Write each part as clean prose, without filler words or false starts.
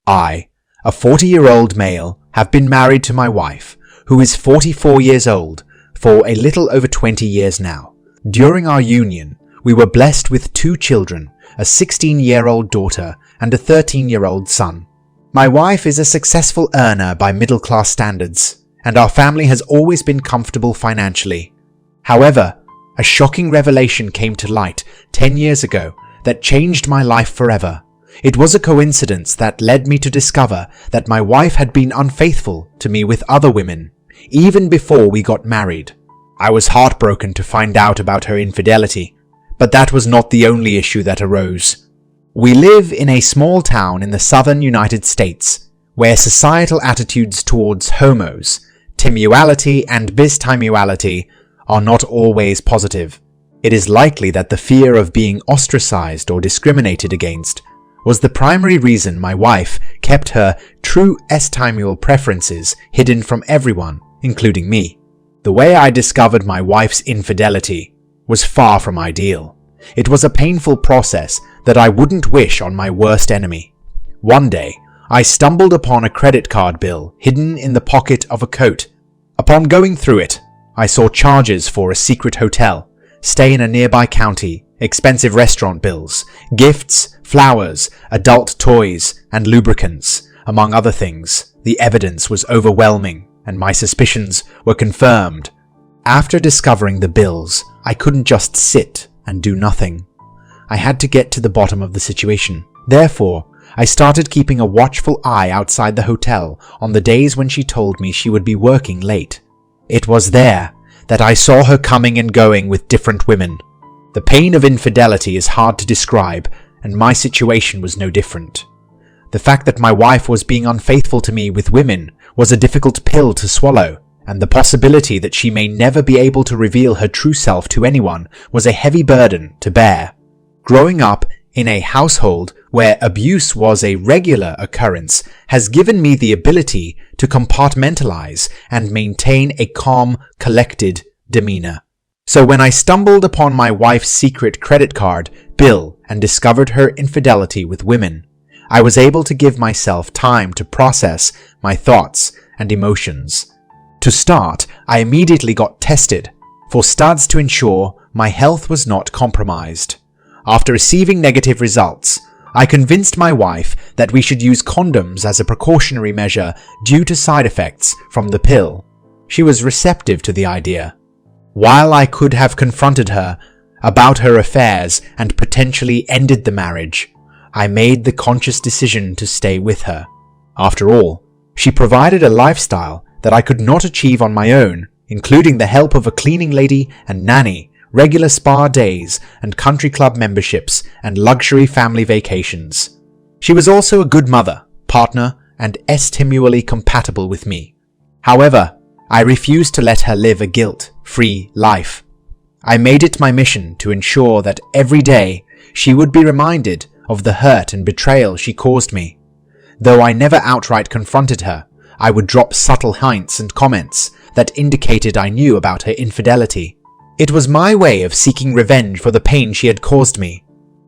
I, a 40-year-old male, have been married to my wife, who is 44 years old, for a little over 20 years now. During our union, we were blessed with 2 children, a 16-year-old daughter and a 13-year-old son. My wife is a successful earner by middle-class standards, and our family has always been comfortable financially. However, a shocking revelation came to light 10 years ago that changed my life forever. It was a coincidence that led me to discover that my wife had been unfaithful to me with other women, even before we got married. I was heartbroken to find out about her infidelity, but that was not the only issue that arose. We live in a small town in the southern United States, where societal attitudes towards homos, timuality and bistimuality are not always positive. It is likely that the fear of being ostracized or discriminated against was the primary reason my wife kept her true estimual preferences hidden from everyone, including me. The way I discovered my wife's infidelity was far from ideal. It was a painful process that I wouldn't wish on my worst enemy. One day, I stumbled upon a credit card bill hidden in the pocket of a coat. Upon going through it, I saw charges for a secret hotel, stay in a nearby county, expensive restaurant bills, gifts, flowers, adult toys, and lubricants, among other things. The evidence was overwhelming, and my suspicions were confirmed. After discovering the bills, I couldn't just sit and do nothing. I had to get to the bottom of the situation. Therefore, I started keeping a watchful eye outside the hotel on the days when she told me she would be working late. It was there that I saw her coming and going with different women. The pain of infidelity is hard to describe, and my situation was no different. The fact that my wife was being unfaithful to me with women was a difficult pill to swallow, and the possibility that she may never be able to reveal her true self to anyone was a heavy burden to bear. Growing up in a household where abuse was a regular occurrence has given me the ability to compartmentalize and maintain a calm, collected demeanor. So when I stumbled upon my wife's secret credit card bill and discovered her infidelity with women, I was able to give myself time to process my thoughts and emotions. To start, I immediately got tested for studs to ensure my health was not compromised. After receiving negative results, I convinced my wife that we should use condoms as a precautionary measure due to side effects from the pill. She was receptive to the idea. While I could have confronted her about her affairs and potentially ended the marriage, I made the conscious decision to stay with her. After all, she provided a lifestyle that I could not achieve on my own, including the help of a cleaning lady and nanny, regular spa days and country club memberships, and luxury family vacations. She was also a good mother, partner, and estimally compatible with me. However, I refused to let her live a guilt-free life. I made it my mission to ensure that every day she would be reminded of the hurt and betrayal she caused me. Though I never outright confronted her, I would drop subtle hints and comments that indicated I knew about her infidelity. It was my way of seeking revenge for the pain she had caused me.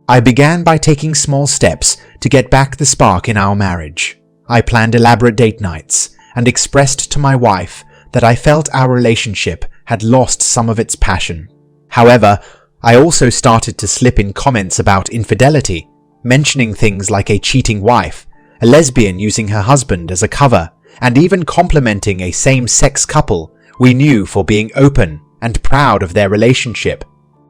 I began by taking small steps to get back the spark in our marriage. I planned elaborate date nights and expressed to my wife that I felt our relationship had lost some of its passion. However, I also started to slip in comments about infidelity, mentioning things like a cheating wife, a lesbian using her husband as a cover, and even complimenting a same-sex couple we knew for being open and proud of their relationship.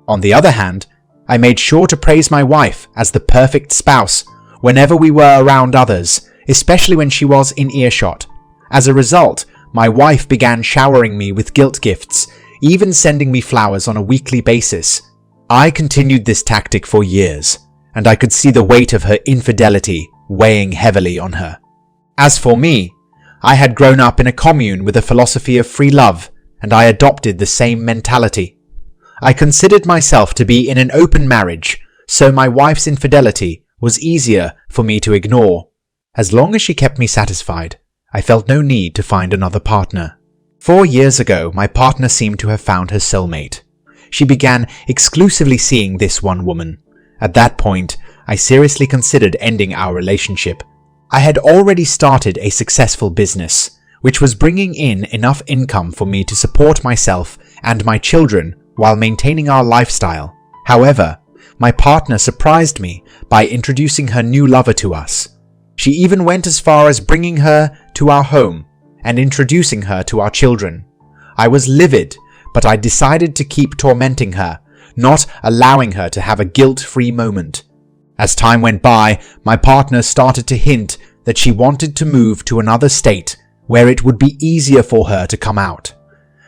On the other hand, I made sure to praise my wife as the perfect spouse whenever we were around others, especially when she was in earshot. As a result, my wife began showering me with guilt gifts, even sending me flowers on a weekly basis. I continued this tactic for years, and I could see the weight of her infidelity weighing heavily on her. As for me, I had grown up in a commune with a philosophy of free love, and I adopted the same mentality. I considered myself to be in an open marriage, so my wife's infidelity was easier for me to ignore. As long as she kept me satisfied, I felt no need to find another partner. 4 years ago, my partner seemed to have found her soulmate. She began exclusively seeing this one woman. At that point, I seriously considered ending our relationship. I had already started a successful business, which was bringing in enough income for me to support myself and my children while maintaining our lifestyle. However, my partner surprised me by introducing her new lover to us. She even went as far as bringing her to our home and introducing her to our children. I was livid, but I decided to keep tormenting her, not allowing her to have a guilt-free moment. As time went by, my partner started to hint that she wanted to move to another state where it would be easier for her to come out.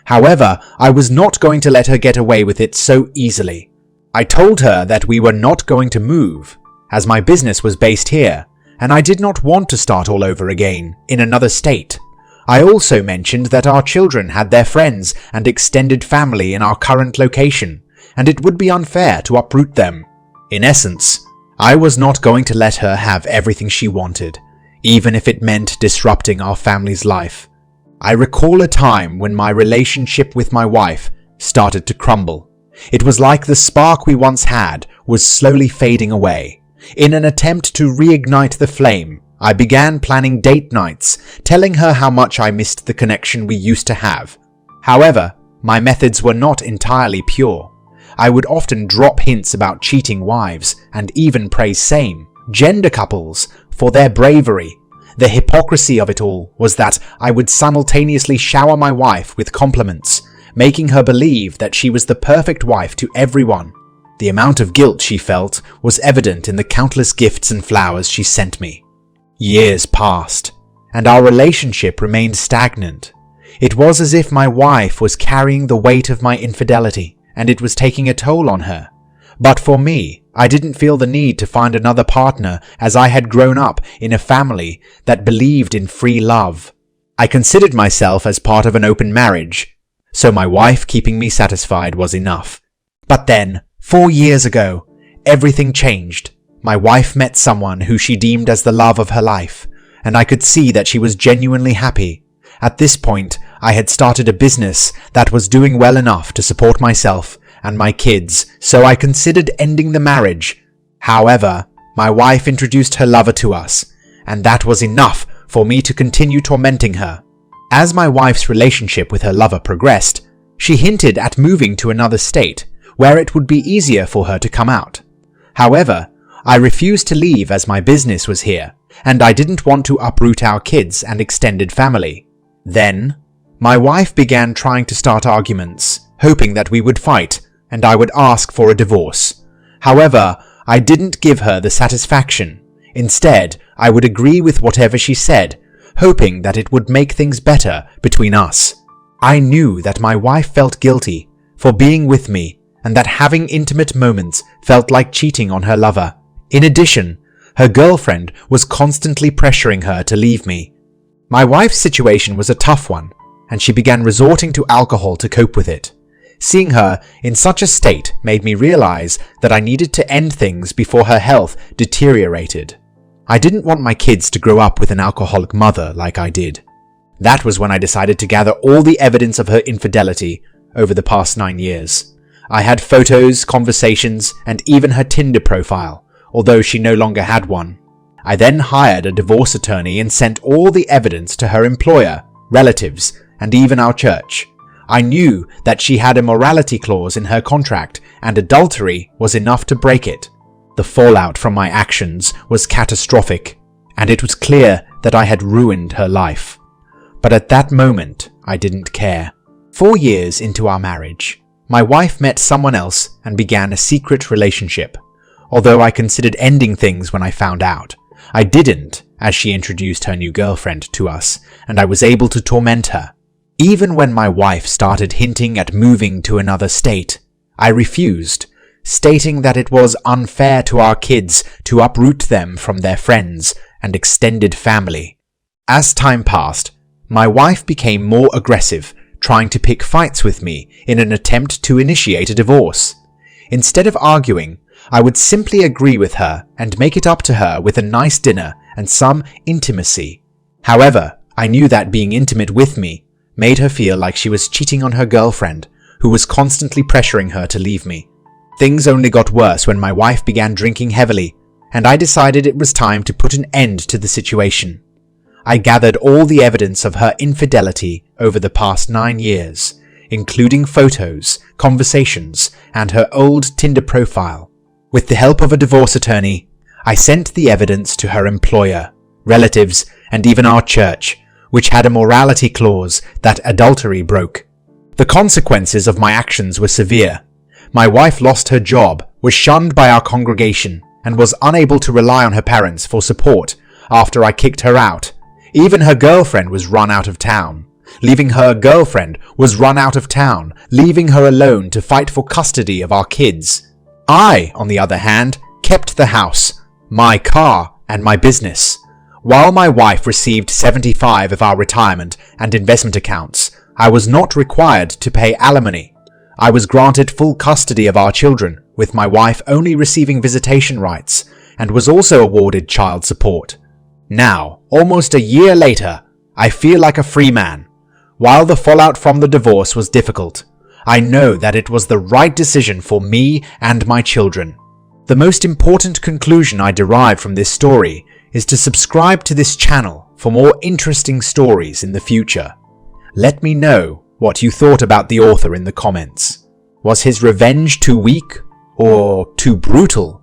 However, I was not going to let her get away with it so easily. I told her that we were not going to move, as my business was based here, and I did not want to start all over again in another state. I also mentioned that our children had their friends and extended family in our current location, and it would be unfair to uproot them. In essence, I was not going to let her have everything she wanted, even if it meant disrupting our family's life. I recall a time when my relationship with my wife started to crumble. It was like the spark we once had was slowly fading away. In an attempt to reignite the flame, I began planning date nights, telling her how much I missed the connection we used to have. However, my methods were not entirely pure. I would often drop hints about cheating wives and even praise same-gender couples for their bravery. The hypocrisy of it all was that I would simultaneously shower my wife with compliments, making her believe that she was the perfect wife to everyone. The amount of guilt she felt was evident in the countless gifts and flowers she sent me. Years passed, and our relationship remained stagnant. It was as if my wife was carrying the weight of my infidelity, and it was taking a toll on her. But for me, I didn't feel the need to find another partner, as I had grown up in a family that believed in free love. I considered myself as part of an open marriage, so my wife keeping me satisfied was enough. But then, 4 years ago, everything changed. My wife met someone who she deemed as the love of her life, and I could see that she was genuinely happy. At this point, I had started a business that was doing well enough to support myself and my kids, so I considered ending the marriage. However, my wife introduced her lover to us, and that was enough for me to continue tormenting her. As my wife's relationship with her lover progressed, she hinted at moving to another state, where it would be easier for her to come out. However, I refused to leave as my business was here, and I didn't want to uproot our kids and extended family. Then, my wife began trying to start arguments, hoping that we would fight and I would ask for a divorce. However, I didn't give her the satisfaction. Instead, I would agree with whatever she said, hoping that it would make things better between us. I knew that my wife felt guilty for being with me and that having intimate moments felt like cheating on her lover. In addition, her girlfriend was constantly pressuring her to leave me. My wife's situation was a tough one, and she began resorting to alcohol to cope with it. Seeing her in such a state made me realize that I needed to end things before her health deteriorated. I didn't want my kids to grow up with an alcoholic mother like I did. That was when I decided to gather all the evidence of her infidelity over the past 9 years. I had photos, conversations, and even her Tinder profile, although she no longer had one. I then hired a divorce attorney and sent all the evidence to her employer, relatives, and even our church. I knew that she had a morality clause in her contract, and adultery was enough to break it. The fallout from my actions was catastrophic, and it was clear that I had ruined her life. But at that moment, I didn't care. 4 years into our marriage, my wife met someone else and began a secret relationship. Although I considered ending things when I found out, I didn't, as she introduced her new girlfriend to us, and I was able to torment her. Even when my wife started hinting at moving to another state, I refused, stating that it was unfair to our kids to uproot them from their friends and extended family. As time passed, my wife became more aggressive, trying to pick fights with me in an attempt to initiate a divorce. Instead of arguing, I would simply agree with her and make it up to her with a nice dinner and some intimacy. However, I knew that being intimate with me made her feel like she was cheating on her girlfriend, who was constantly pressuring her to leave me. Things only got worse when my wife began drinking heavily and I decided it was time to put an end to the situation. I gathered all the evidence of her infidelity over the past 9 years, including photos, conversations, and her old Tinder profile. With the help of a divorce attorney, I sent the evidence to her employer, relatives, and even our church, which had a morality clause that adultery broke. The consequences of my actions were severe. My wife lost her job, was shunned by our congregation, and was unable to rely on her parents for support after I kicked her out. Even her girlfriend was run out of town. Leaving her alone to fight for custody of our kids. I, on the other hand, kept the house, my car, and my business. While my wife received 75% of our retirement and investment accounts, I was not required to pay alimony. I was granted full custody of our children, with my wife only receiving visitation rights, and was also awarded child support. Now, almost a year later, I feel like a free man. While the fallout from the divorce was difficult, I know that it was the right decision for me and my children. The most important conclusion I derive from this story is to subscribe to this channel for more interesting stories in the future. Let me know what you thought about the author in the comments. Was his revenge too weak or too brutal?